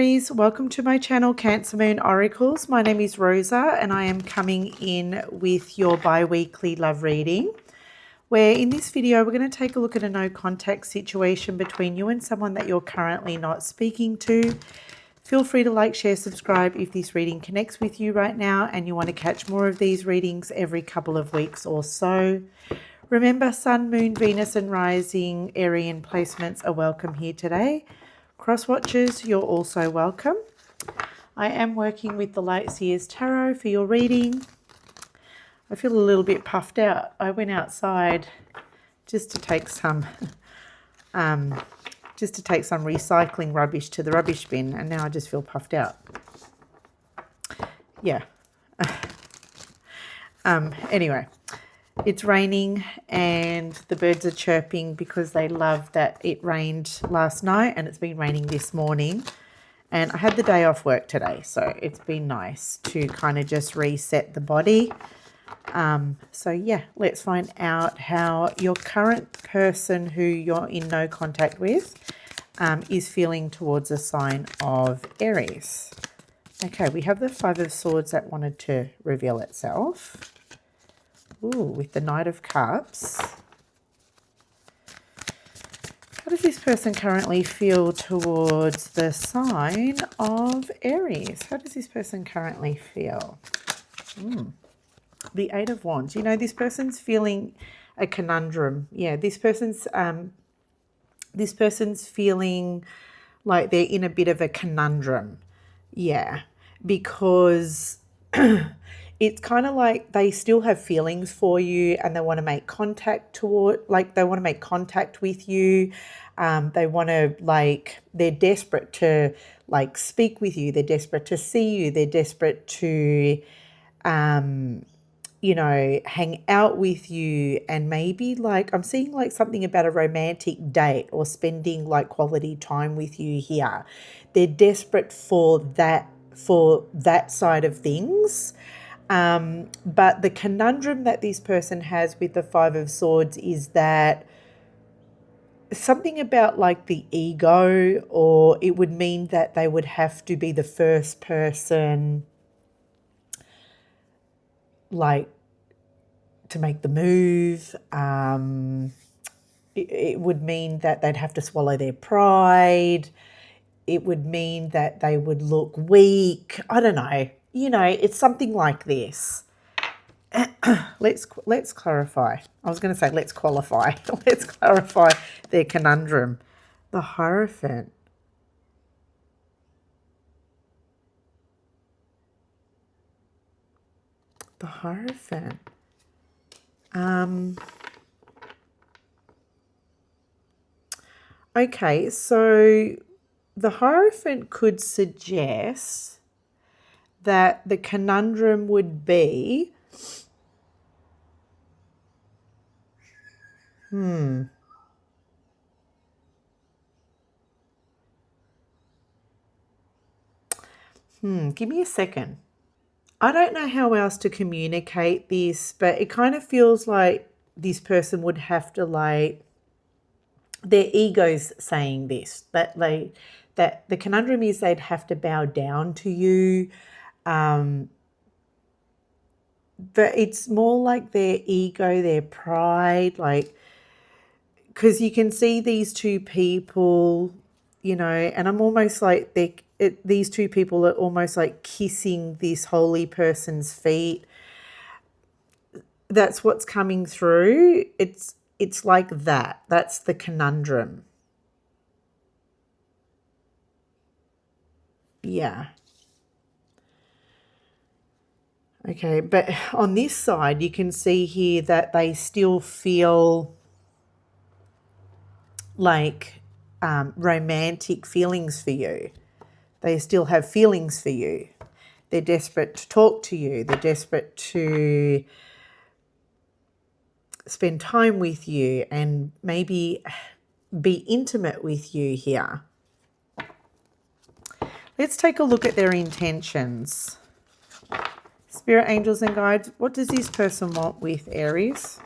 Aries, welcome to my channel Cancer Moon Oracles. My name is Rosa and I am coming in with your bi-weekly love reading, where in this video we're going to take a look at a no contact situation between you and someone that you're currently not speaking to. Feel free to like, share, subscribe if this reading connects with you right now and you want to catch more of these readings every couple of weeks or so. Remember, Sun, Moon, Venus and Rising Aryan placements are welcome here today. Cross watchers, you're also welcome. I am working with the Light Seers Tarot for your reading. I feel a little bit puffed out. I went outside just to take some recycling rubbish to the rubbish bin, and now I just feel puffed out. Yeah. Anyway, it's raining and the birds are chirping because they love that it rained last night and it's been raining this morning. And I had the day off work today, so it's been nice to kind of just reset the body. So yeah, let's find out how your current person who you're in no contact with is feeling towards a sign of Aries. Okay, we have the Five of Swords that wanted to reveal itself. Ooh, with the Knight of Cups. How does this person currently feel towards the sign of Aries? How does this person currently feel? The Eight of Wands. You know, this person's feeling a conundrum. Yeah, this person's feeling like they're in a bit of a conundrum. Yeah, because it's kind of like they still have feelings for you and they want to make contact with you. They want to, they're desperate to speak with you. They're desperate to see you. They're desperate to, hang out with you. And maybe I'm seeing something about a romantic date or spending quality time with you here. They're desperate for that side of things. But the conundrum that this person has with the Five of Swords is that something about the ego, or it would mean that they would have to be the first person to make the move. It would mean that they'd have to swallow their pride. It would mean that they would look weak. I don't know. It's something like this. Let's clarify. I was going to say let's qualify. Let's clarify their conundrum. The Hierophant. The Hierophant. Okay, so the Hierophant could suggest that the conundrum would be, give me a second. I don't know how else to communicate this, but it kind of feels like this person would have to their ego's saying this, that the conundrum is they'd have to bow down to you. But it's more like their ego, their pride, because you can see these two people, and I'm almost these two people are almost kissing this holy person's feet. That's what's coming through. It's like that. That's the conundrum. Yeah. Okay, but on this side, you can see here that they still feel romantic feelings for you. They still have feelings for you. They're desperate to talk to you. They're desperate to spend time with you and maybe be intimate with you here. Let's take a look at their intentions. Spirit, angels and guides, what does this person want with Aries?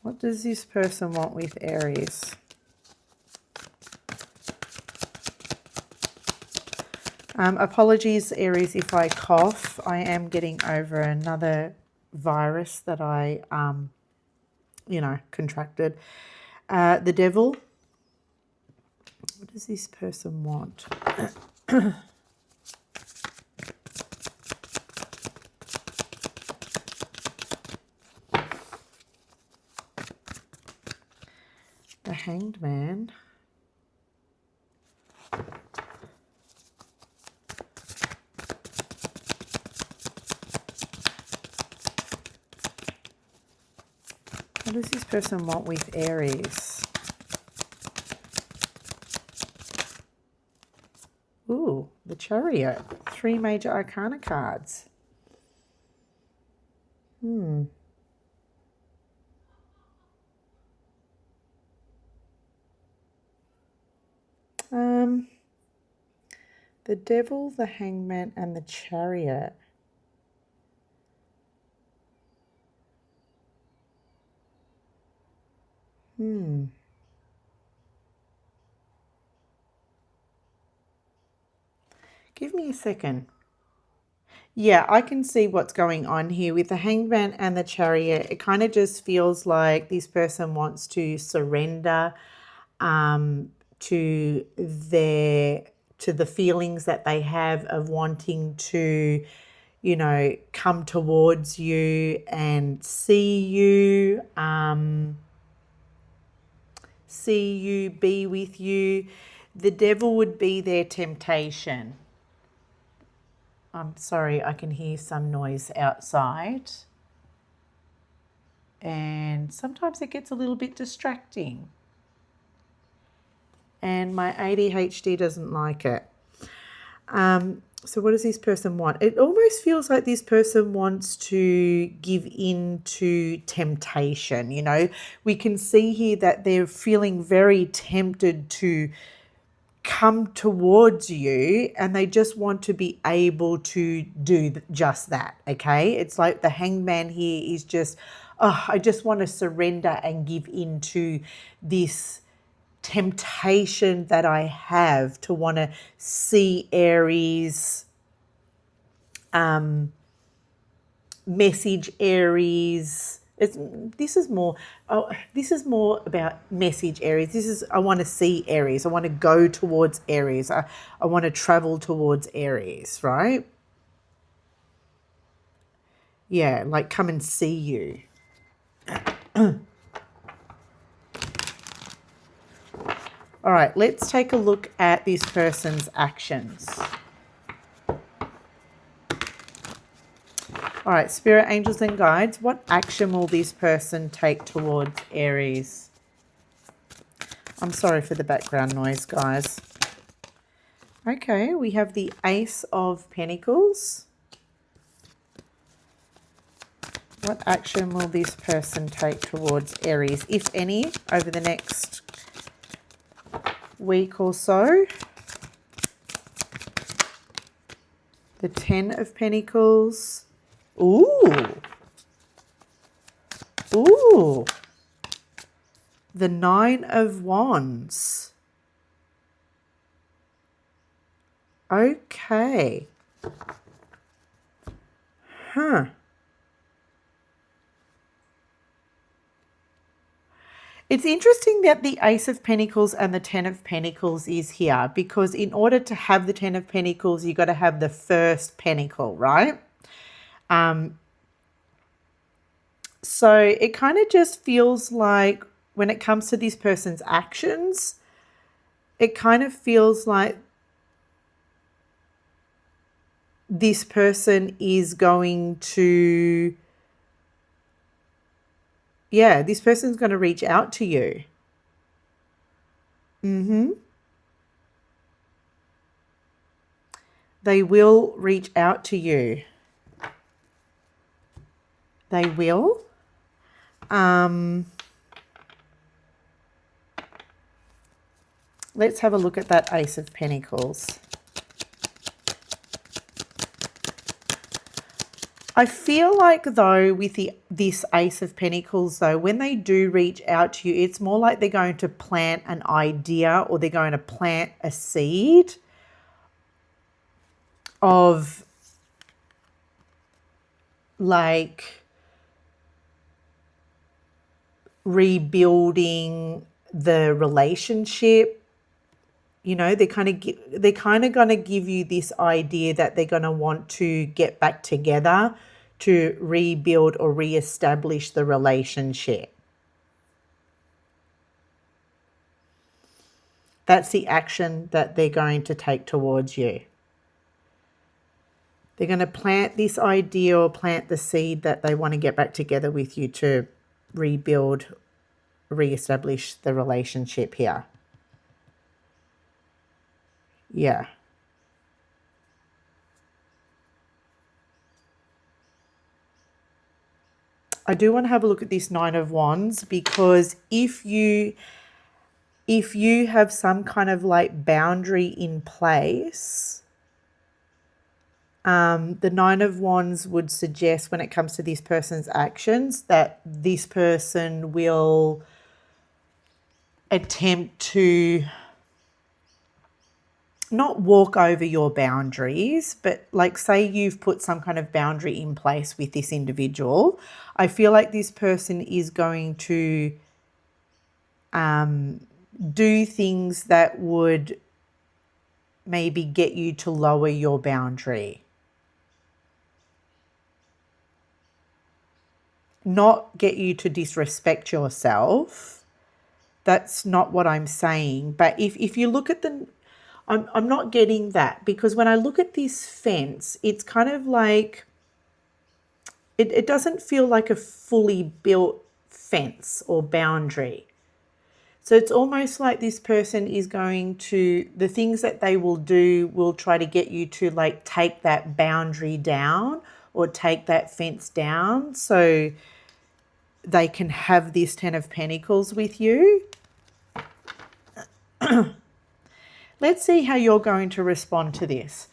What does this person want with Aries? Apologies, Aries, if I cough. I am getting over another virus that I, contracted. The devil. What does this person want? The Hanged Man. What does this person want with Aries? Ooh, the Chariot. 3 major arcana cards. The Devil, the Hangman, and the Chariot. Give me a second. Yeah, I can see what's going on here with the Hangman and the Chariot. It kind of just feels like this person wants to surrender to the feelings that they have of wanting to, come towards you and see you, be with you. The devil would be their temptation. I'm sorry, I can hear some noise outside. And sometimes it gets a little bit distracting. And my ADHD doesn't like it. So what does this person want? It almost feels like this person wants to give in to temptation. We can see here that they're feeling very tempted to come towards you, and they just want to be able to do just that. Okay, it's like the Hangman here is just, I just want to surrender and give in to this temptation that I have to want to see Aries, message Aries. This is more about message Aries. I want to see Aries. I want to go towards Aries. I want to travel towards Aries, right? Yeah, like come and see you. All right, let's take a look at this person's actions. All right, spirit, angels, and guides, what action will this person take towards Aries? I'm sorry for the background noise, guys. Okay, we have the Ace of Pentacles. What action will this person take towards Aries, if any, over the next week or so? The 10 of Pentacles. Ooh. Ooh. The 9 of Wands. Okay. Huh. It's interesting that the Ace of Pentacles and the 10 of Pentacles is here, because in order to have the 10 of Pentacles, you got to have the first pentacle, right? So it kind of just feels like when it comes to this person's actions, it kind of feels like this person is going to, this person's going to reach out to you. They will reach out to you. They will. Let's have a look at that Ace of Pentacles. I feel like, though, with this Ace of Pentacles, though, when they do reach out to you, it's more like they're going to plant an idea, or they're going to plant a seed. of like rebuilding the relationship. You know, they're kind of going to give you this idea that they're going to want to get back together to rebuild or reestablish the relationship. That's the action that they're going to take towards you. They're going to plant this idea or plant the seed that they want to get back together with you to rebuild, reestablish the relationship here. Yeah. I do want to have a look at this Nine of Wands, because if you have some kind of like boundary in place, the Nine of Wands would suggest, when it comes to this person's actions, that this person will attempt to not walk over your boundaries, but like say you've put some kind of boundary in place with this individual. I feel like this person is going to do things that would maybe get you to lower your boundary. Not get you to disrespect yourself. That's not what I'm saying. But if you look at I'm not getting that, because when I look at this fence, it's kind of like, it doesn't feel like a fully built fence or boundary. So it's almost like this person is going to, the things that they will do will try to get you to like take that boundary down or take that fence down so they can have this Ten of Pentacles with you. Let's see how you're going to respond to this.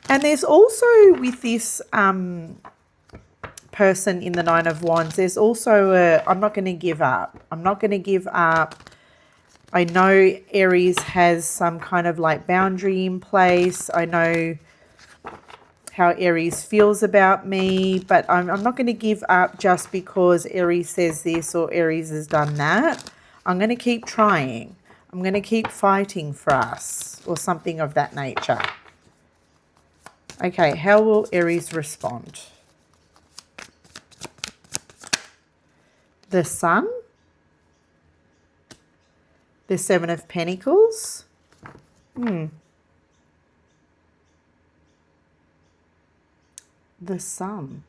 And there's also with this person in the Nine of Wands, there's also I'm not going to give up. I'm not going to give up. I know Aries has some kind of like boundary in place. I know how Aries feels about me, but I'm not going to give up just because Aries says this or Aries has done that. I'm going to keep trying. I'm going to keep fighting for us, or something of that nature. Okay, how will Aries respond? The Sun, the Seven of Pentacles. The Sun.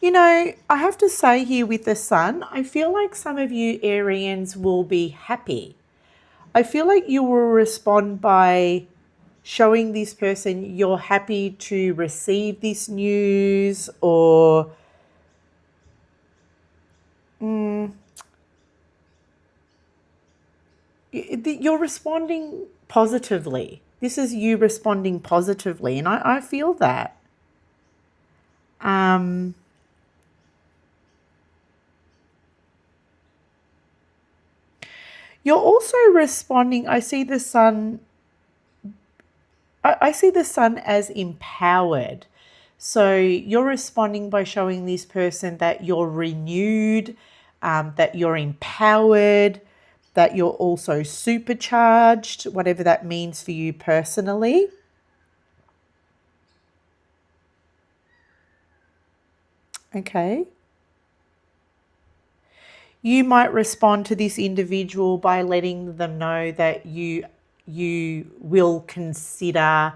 You know, I have to say here with the Sun, I feel like some of you Arians will be happy. I feel like you will respond by showing this person you're happy to receive this news, or you're responding positively. This is you responding positively, and I feel that. You're also responding, I see the Sun, I see the Sun as empowered. So you're responding by showing this person that you're renewed, that you're empowered, that you're also supercharged, whatever that means for you personally. Okay. You might respond to this individual by letting them know that you will consider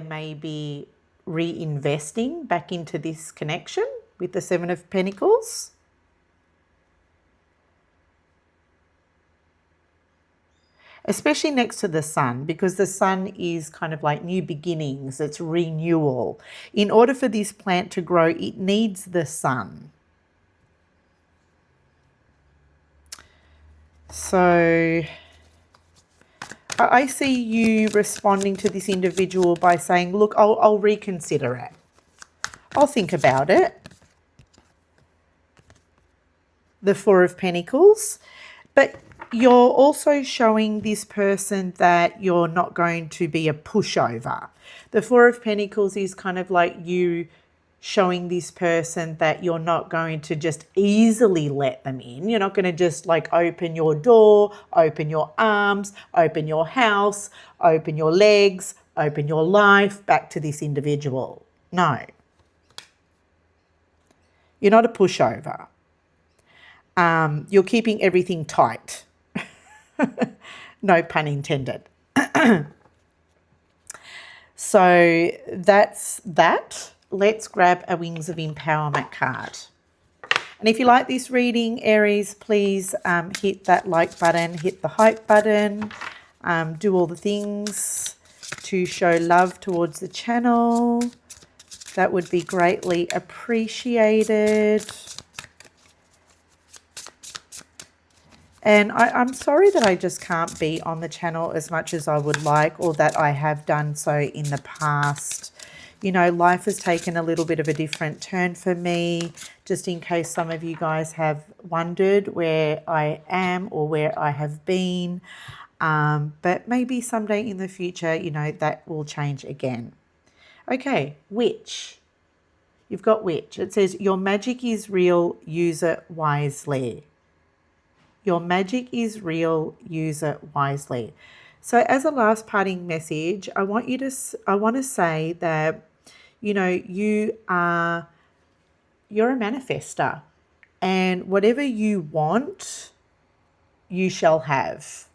maybe reinvesting back into this connection with the Seven of Pentacles. Especially next to the Sun, because the Sun is kind of like new beginnings, it's renewal. In order for this plant to grow, it needs the Sun. So I see you responding to this individual by saying, look, I'll reconsider it. I'll think about it. The Four of Pentacles. But you're also showing this person that you're not going to be a pushover. The Four of Pentacles is kind of like you showing this person that you're not going to just easily let them in. You're not going to just like open your door, open your arms, open your house, open your legs, open your life back to this individual. No. You're not a pushover. You're keeping everything tight. No pun intended. So that's that. Let's grab a Wings of Empowerment card. And if you like this reading, Aries, please hit that like button, hit the hype button, do all the things to show love towards the channel. That would be greatly appreciated. And I'm sorry that I just can't be on the channel as much as I would like, or that I have done so in the past. You know, life has taken a little bit of a different turn for me, just in case some of you guys have wondered where I am or where I have been. But maybe someday in the future, you know, that will change again. Okay, Witch. You've got Witch. It says, your magic is real, use it wisely. Your magic is real, use it wisely. So as a last parting message, I want to say that, you know, you're a manifester, and whatever you want, you shall have.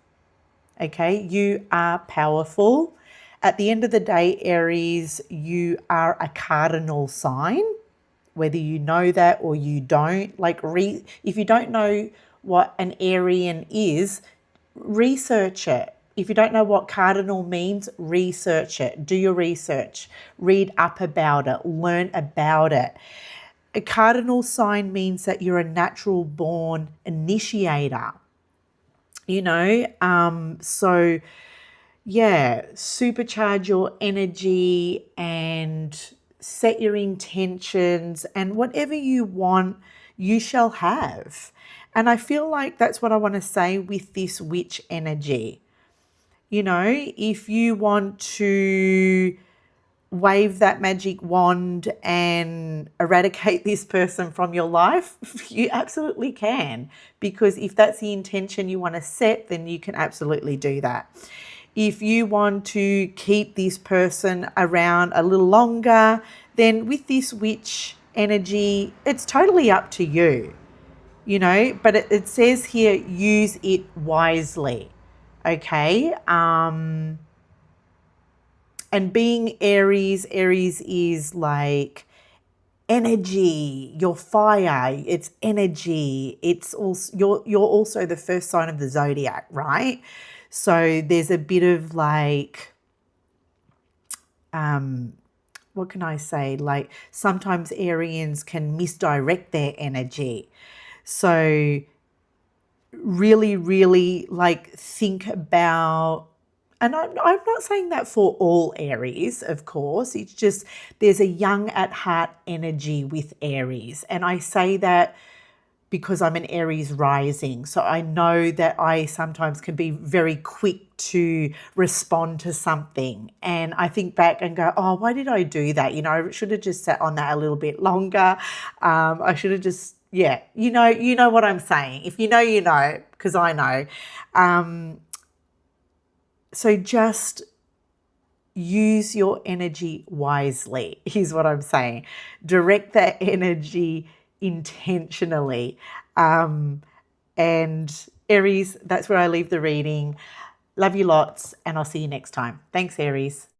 Okay, you are powerful. At the end of the day, Aries, you are a cardinal sign, whether you know that or you don't. Like, if you don't know what an Arian is, research it. If you don't know what cardinal means, research it. Do your research. Read up about it. Learn about it. A cardinal sign means that you're a natural born initiator. You know, so yeah, supercharge your energy and set your intentions, and whatever you want, you shall have. And I feel like that's what I want to say with this witch energy. You know, if you want to wave that magic wand and eradicate this person from your life, you absolutely can. Because if that's the intention you want to set, then you can absolutely do that. If you want to keep this person around a little longer, then with this witch energy, it's totally up to you. You know, but it says here, use it wisely. Okay. And being Aries is like energy, your fire, it's energy. It's also, you're also the first sign of the zodiac, right? So there's a bit of like, what can I say? Like, sometimes Arians can misdirect their energy. So really like think about, and I'm not saying that for all Aries, of course. It's just there's a young at heart energy with Aries. And I say that because I'm an Aries rising. So I know that I sometimes can be very quick to respond to something. And I think back and go, oh, why did I do that? You know, I should have just sat on that a little bit longer. I should have just, yeah, you know what I'm saying. If you know, you know, because I know. So just use your energy wisely, is what I'm saying. Direct that energy intentionally. And Aries, that's where I leave the reading. Love you lots, and I'll see you next time. Thanks, Aries.